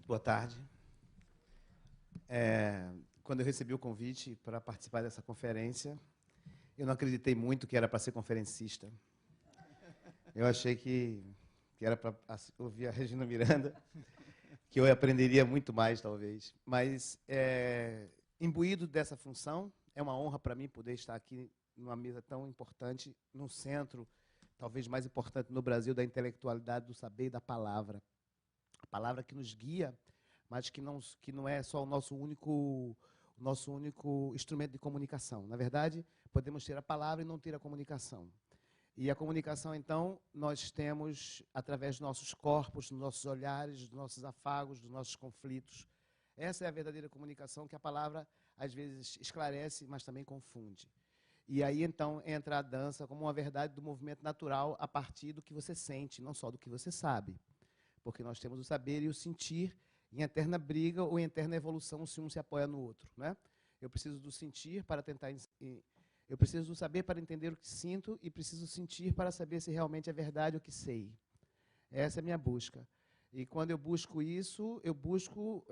Muito boa tarde. Quando eu recebi o convite para participar dessa conferência, eu não acreditei muito que era para ser conferencista. Eu achei que era para ouvir a Regina Miranda, que eu aprenderia muito mais, talvez. Mas, imbuído dessa função, é uma honra para mim poder estar aqui numa mesa tão importante, num centro, talvez mais importante no Brasil, da intelectualidade, do saber e da palavra. A palavra que nos guia, mas que não é só o nosso único instrumento de comunicação. Na verdade, podemos ter a palavra e não ter a comunicação. E a comunicação, então, nós temos através dos nossos corpos, dos nossos olhares, dos nossos afagos, dos nossos conflitos. Essa é a verdadeira comunicação que a palavra, às vezes, esclarece, mas também confunde. E aí, então, entra a dança como uma verdade do movimento natural a partir do que você sente, não só do que você sabe. Porque nós temos o saber e o sentir em eterna briga ou em eterna evolução se um se apoia no outro, né? Eu preciso do sentir para tentar... Eu preciso do saber para entender o que sinto e preciso sentir para saber se realmente é verdade o que sei. Essa é a minha busca. E quando eu busco isso, eu busco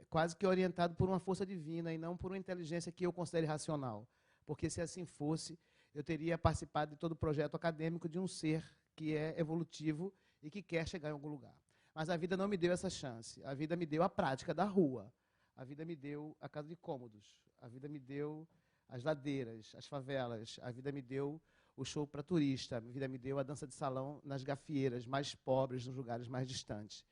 quase que orientado por uma força divina e não por uma inteligência que eu considere racional. Porque se assim fosse, eu teria participado de todo o projeto acadêmico de um ser que é evolutivo e que quer chegar em algum lugar. Mas a vida não me deu essa chance. A vida me deu a prática da rua. A vida me deu a casa de cômodos. A vida me deu as ladeiras, as favelas. A vida me deu o show para turista. A vida me deu a dança de salão nas gafieiras mais pobres, nos lugares mais distantes.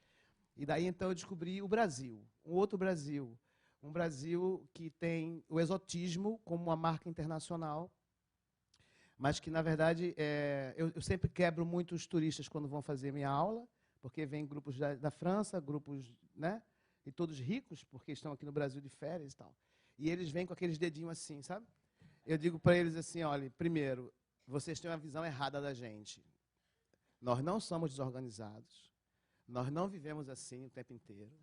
E daí, então, eu descobri o Brasil, um outro Brasil. Um Brasil que tem o exotismo como uma marca internacional, mas que, na verdade, eu sempre quebro muito os turistas quando vão fazer minha aula, porque vem grupos da França, grupos, né, e todos ricos, porque estão aqui no Brasil de férias e tal. E eles vêm com aqueles dedinhos assim, sabe? Eu digo para eles assim, olha, primeiro, vocês têm uma visão errada da gente. Nós não somos desorganizados, nós não vivemos assim o tempo inteiro,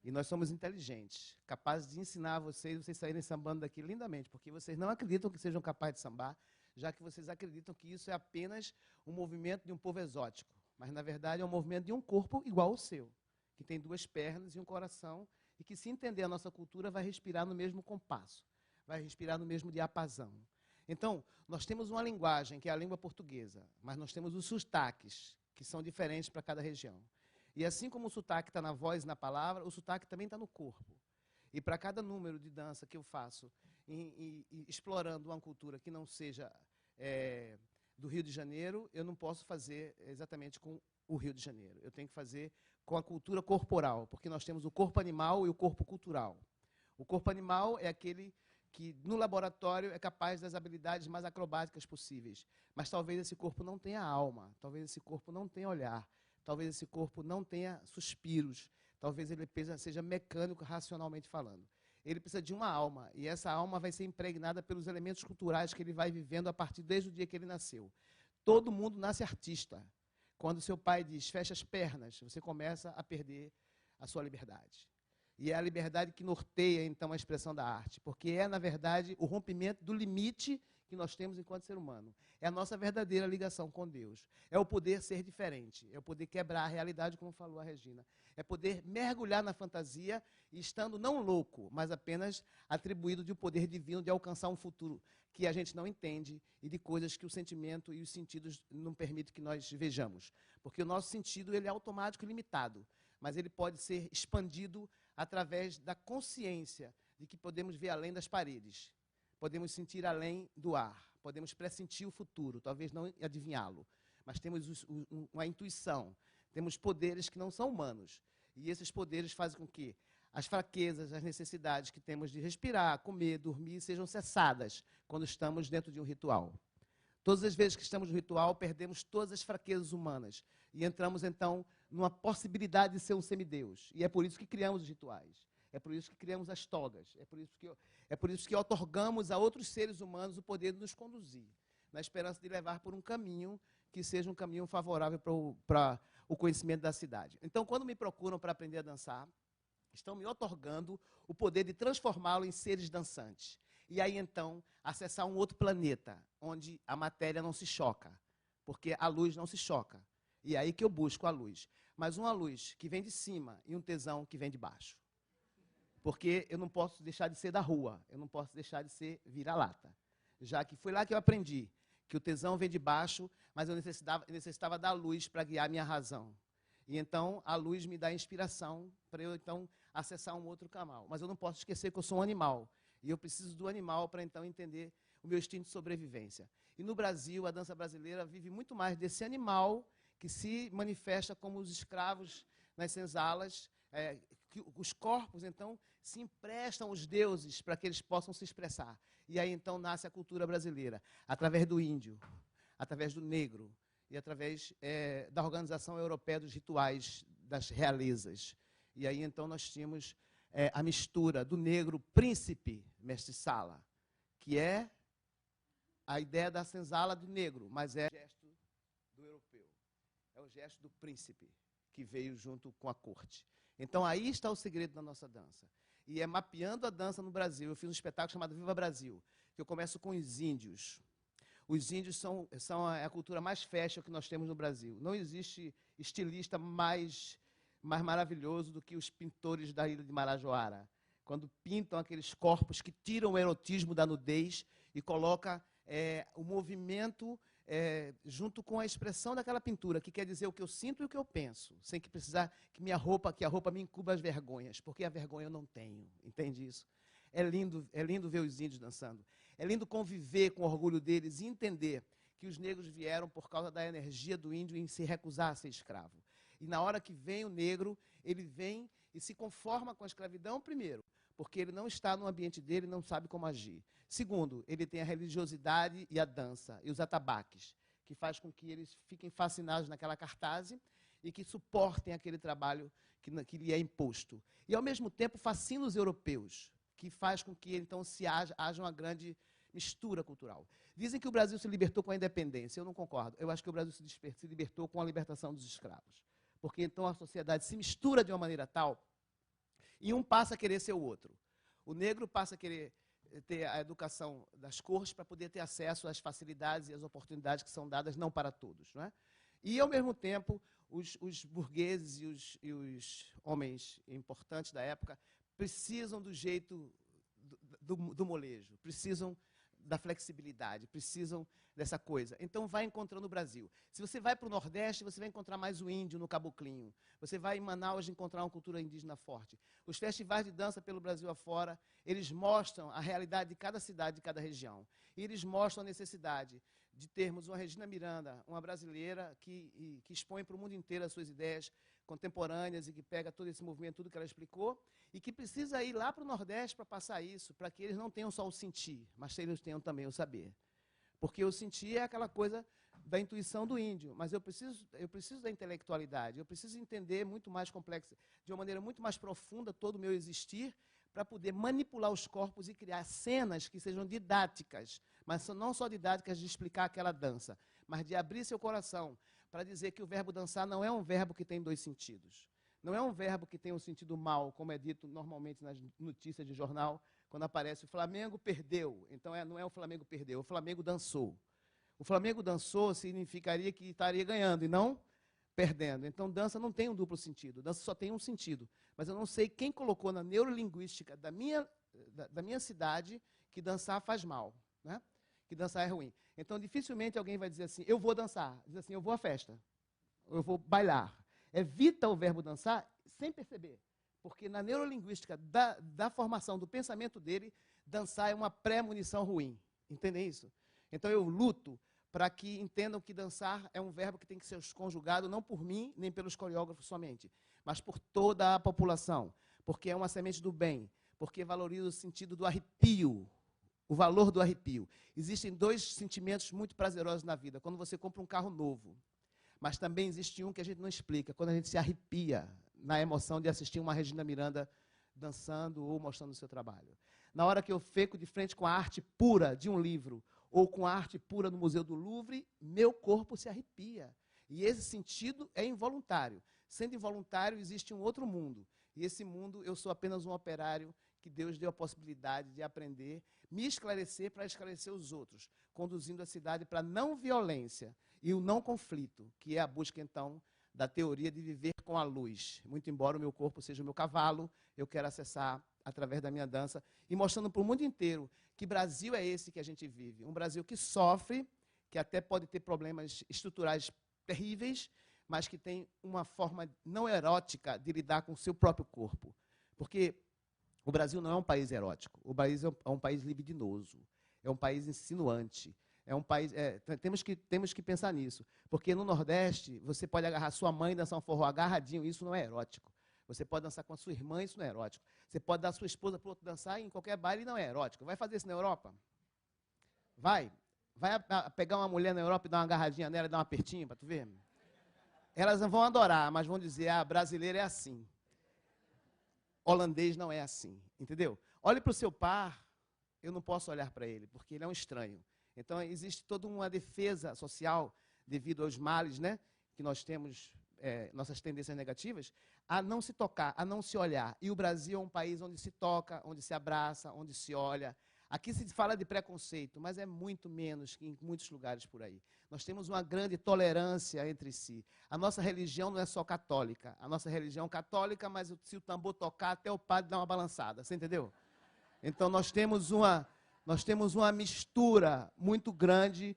e nós somos inteligentes, capazes de ensinar vocês saírem sambando daqui lindamente, porque vocês não acreditam que sejam capazes de sambar, já que vocês acreditam que isso é apenas um movimento de um povo exótico. Mas, na verdade, é um movimento de um corpo igual ao seu, que tem duas pernas e um coração, e que, se entender a nossa cultura, vai respirar no mesmo compasso, vai respirar no mesmo diapasão. Então, nós temos uma linguagem, que é a língua portuguesa, mas nós temos os sotaques, que são diferentes para cada região. E assim como o sotaque está na voz e na palavra, o sotaque também está no corpo. E para cada número de dança que eu faço, explorando uma cultura que não seja do Rio de Janeiro, eu não posso fazer exatamente com o Rio de Janeiro. Eu tenho que fazer com a cultura corporal, porque nós temos o corpo animal e o corpo cultural. O corpo animal é aquele que, no laboratório, é capaz das habilidades mais acrobáticas possíveis. Mas talvez esse corpo não tenha alma, talvez esse corpo não tenha olhar, talvez esse corpo não tenha suspiros, talvez ele seja mecânico, racionalmente falando. Ele precisa de uma alma, e essa alma vai ser impregnada pelos elementos culturais que ele vai vivendo a partir desde o dia que ele nasceu. Todo mundo nasce artista. Quando seu pai diz, fecha as pernas, você começa a perder a sua liberdade. E é a liberdade que norteia, então, a expressão da arte, porque é, na verdade, o rompimento do limite que nós temos enquanto ser humano. É a nossa verdadeira ligação com Deus. É o poder ser diferente, é o poder quebrar a realidade, como falou a Regina. É poder mergulhar na fantasia, e estando não louco, mas apenas atribuído de um poder divino de alcançar um futuro que a gente não entende e de coisas que o sentimento e os sentidos não permitem que nós vejamos. Porque o nosso sentido ele é automático e limitado, mas ele pode ser expandido através da consciência de que podemos ver além das paredes. Podemos sentir além do ar, podemos pressentir o futuro, talvez não adivinhá-lo, mas temos uma intuição, temos poderes que não são humanos. E esses poderes fazem com que as fraquezas, as necessidades que temos de respirar, comer, dormir, sejam cessadas quando estamos dentro de um ritual. Todas as vezes que estamos no ritual, perdemos todas as fraquezas humanas e entramos, então, numa possibilidade de ser um semideus. E é por isso que criamos os rituais. É por isso que criamos as togas, é por isso que otorgamos a outros seres humanos o poder de nos conduzir, na esperança de levar por um caminho que seja um caminho favorável para o conhecimento da cidade. Então, quando me procuram para aprender a dançar, estão me otorgando o poder de transformá-lo em seres dançantes. E aí, então, acessar um outro planeta, onde a matéria não se choca, porque a luz não se choca. E é aí que eu busco a luz. mas uma luz que vem de cima e um tesão que vem de baixo. Porque eu não posso deixar de ser da rua, eu não posso deixar de ser vira-lata. Já que foi lá que eu aprendi que o tesão vem de baixo, mas eu necessitava da luz para guiar minha razão. E então a luz me dá inspiração para eu então acessar um outro canal. Mas eu não posso esquecer que eu sou um animal. E eu preciso do animal para então entender o meu instinto de sobrevivência. E no Brasil, a dança brasileira vive muito mais desse animal que se manifesta como os escravos nas senzalas, que os corpos, então, se emprestam aos deuses para que eles possam se expressar. E aí, então, nasce a cultura brasileira, através do índio, através do negro e através da organização europeia dos rituais das realezas. E aí, então, nós tínhamos a mistura do negro príncipe, mestre-sala, que é a ideia da senzala do negro, mas é o gesto do europeu. É o gesto do príncipe, que veio junto com a corte. Então, aí está o segredo da nossa dança. E é mapeando a dança no Brasil. Eu fiz um espetáculo chamado Viva Brasil, que eu começo com os índios. Os índios são a cultura mais fashion que nós temos no Brasil. Não existe estilista mais maravilhoso do que os pintores da ilha de Marajoara, quando pintam aqueles corpos que tiram o erotismo da nudez e colocam o movimento junto com a expressão daquela pintura, que quer dizer o que eu sinto e o que eu penso, sem que precisar que a roupa me incuba as vergonhas, porque a vergonha eu não tenho, entende isso? É lindo ver os índios dançando. É lindo conviver com o orgulho deles e entender que os negros vieram por causa da energia do índio em se recusar a ser escravo. E na hora que vem o negro, ele vem e se conforma com a escravidão, primeiro, porque ele não está no ambiente dele e não sabe como agir. Segundo, ele tem a religiosidade e a dança, e os atabaques, que faz com que eles fiquem fascinados naquela cartaz e que suportem aquele trabalho que lhe é imposto. E, ao mesmo tempo, fascina os europeus, que faz com que, então, haja uma grande mistura cultural. Dizem que o Brasil se libertou com a independência. Eu não concordo. Eu acho que o Brasil se libertou com a libertação dos escravos. Porque, então, a sociedade se mistura de uma maneira tal e um passa a querer ser o outro. O negro passa a querer ter a educação das cores para poder ter acesso às facilidades e às oportunidades que são dadas não para todos. Não é? E, ao mesmo tempo, os burgueses e os homens importantes da época precisam do jeito do molejo, precisam da flexibilidade, precisam dessa coisa. Então, vai encontrando o Brasil. Se você vai para o Nordeste, você vai encontrar mais o índio no caboclinho. Você vai em Manaus encontrar uma cultura indígena forte. Os festivais de dança pelo Brasil afora, eles mostram a realidade de cada cidade, de cada região. E eles mostram a necessidade de termos uma Regina Miranda, uma brasileira que expõe para o mundo inteiro as suas ideias contemporâneas e que pega todo esse movimento, tudo que ela explicou, e que precisa ir lá para o Nordeste para passar isso, para que eles não tenham só o sentir, mas eles tenham também o saber. Porque o sentir é aquela coisa da intuição do índio, mas eu preciso da intelectualidade, eu preciso entender muito mais complexo, de uma maneira muito mais profunda todo o meu existir, para poder manipular os corpos e criar cenas que sejam didáticas, mas não só didáticas de explicar aquela dança, mas de abrir seu coração para dizer que o verbo dançar não é um verbo que tem dois sentidos. Não é um verbo que tem um sentido mal, como é dito normalmente nas notícias de jornal, quando aparece o Flamengo perdeu. Então, não é o Flamengo perdeu, o Flamengo dançou. O Flamengo dançou significaria que estaria ganhando e não perdendo. Então, dança não tem um duplo sentido, dança só tem um sentido. Mas eu não sei quem colocou na neurolinguística da minha cidade que dançar faz mal, né? Que dançar é ruim. Então, dificilmente alguém vai dizer assim, eu vou dançar. Diz assim, eu vou à festa, eu vou bailar. Evita o verbo dançar sem perceber. Porque na neurolinguística da formação do pensamento dele, dançar é uma pré-munição ruim. Entendem isso? Então, eu luto para que entendam que dançar é um verbo que tem que ser conjugado não por mim, nem pelos coreógrafos somente, mas por toda a população. Porque é uma semente do bem. Porque valoriza o sentido do arrepio. O valor do arrepio. Existem dois sentimentos muito prazerosos na vida. Quando você compra um carro novo. Mas também existe um que a gente não explica. Quando a gente se arrepia na emoção de assistir uma Regina Miranda dançando ou mostrando o seu trabalho. Na hora que eu fico de frente com a arte pura de um livro ou com a arte pura no Museu do Louvre, meu corpo se arrepia. E esse sentido é involuntário. Sendo involuntário, existe um outro mundo. E esse mundo, eu sou apenas um operário que Deus deu a possibilidade de aprender, me esclarecer para esclarecer os outros, conduzindo a cidade para a não violência e o não conflito, que é a busca, então, da teoria de viver com a luz. Muito embora o meu corpo seja o meu cavalo, eu quero acessar através da minha dança e mostrando para o mundo inteiro que Brasil é esse que a gente vive. Um Brasil que sofre, que até pode ter problemas estruturais terríveis, mas que tem uma forma não erótica de lidar com o seu próprio corpo. Porque o Brasil não é um país erótico, o Brasil é um país libidinoso, é um país insinuante, é um país... temos que pensar nisso, porque no Nordeste, você pode agarrar sua mãe e dançar um forró agarradinho, isso não é erótico. Você pode dançar com a sua irmã, isso não é erótico. Você pode dar a sua esposa para o outro dançar em qualquer baile, não é erótico. Vai fazer isso na Europa? Vai pegar uma mulher na Europa e dar uma agarradinha nela e dar um apertinho para tu ver? Elas não vão adorar, mas vão dizer, brasileiro é assim. Holandês não é assim, entendeu? Olhe para o seu par, eu não posso olhar para ele, porque ele é um estranho. Então, existe toda uma defesa social, devido aos males, né, que nós temos, nossas tendências negativas, a não se tocar, a não se olhar. E o Brasil é um país onde se toca, onde se abraça, onde se olha. Aqui se fala de preconceito, mas é muito menos que em muitos lugares por aí. Nós temos uma grande tolerância entre si. A nossa religião não é só católica. A nossa religião é católica, mas se o tambor tocar, até o padre dá uma balançada. Você entendeu? Então, nós temos uma mistura muito grande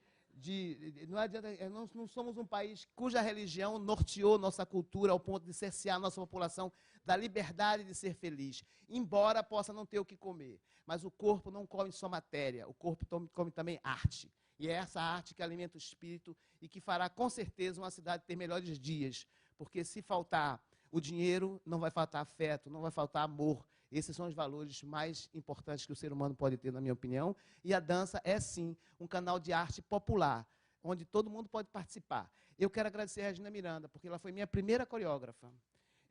não adianta, não somos um país cuja religião norteou nossa cultura ao ponto de cercear nossa população da liberdade de ser feliz, embora possa não ter o que comer. Mas o corpo não come só matéria, o corpo come também arte. E é essa arte que alimenta o espírito e que fará, com certeza, uma cidade ter melhores dias. Porque se faltar o dinheiro, não vai faltar afeto, não vai faltar amor. Esses são os valores mais importantes que o ser humano pode ter, na minha opinião. E a dança é, sim, um canal de arte popular, onde todo mundo pode participar. Eu quero agradecer a Regina Miranda, porque ela foi minha primeira coreógrafa.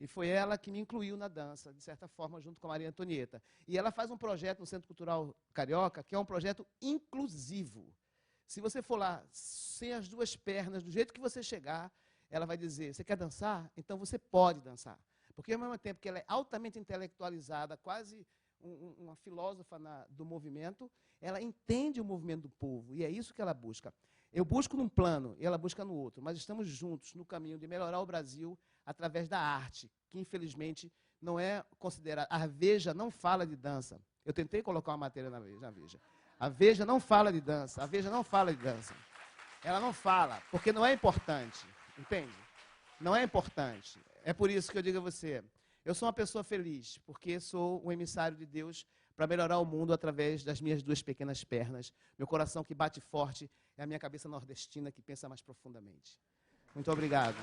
E foi ela que me incluiu na dança, de certa forma, junto com a Maria Antonieta. E ela faz um projeto no Centro Cultural Carioca, que é um projeto inclusivo. Se você for lá sem as duas pernas, do jeito que você chegar, ela vai dizer, você quer dançar? Então você pode dançar. Porque, ao mesmo tempo que ela é altamente intelectualizada, quase uma filósofa do movimento, ela entende o movimento do povo, e é isso que ela busca. Eu busco num plano, e ela busca no outro, mas estamos juntos no caminho de melhorar o Brasil através da arte, que, infelizmente, não é considerada... A Veja não fala de dança. Eu tentei colocar uma matéria na Veja. A Veja não fala de dança. A Veja não fala de dança. Ela não fala, porque não é importante, entende? Não é importante. É por isso que eu digo a você, eu sou uma pessoa feliz, porque sou um emissário de Deus para melhorar o mundo através das minhas duas pequenas pernas. Meu coração que bate forte é a minha cabeça nordestina que pensa mais profundamente. Muito obrigado.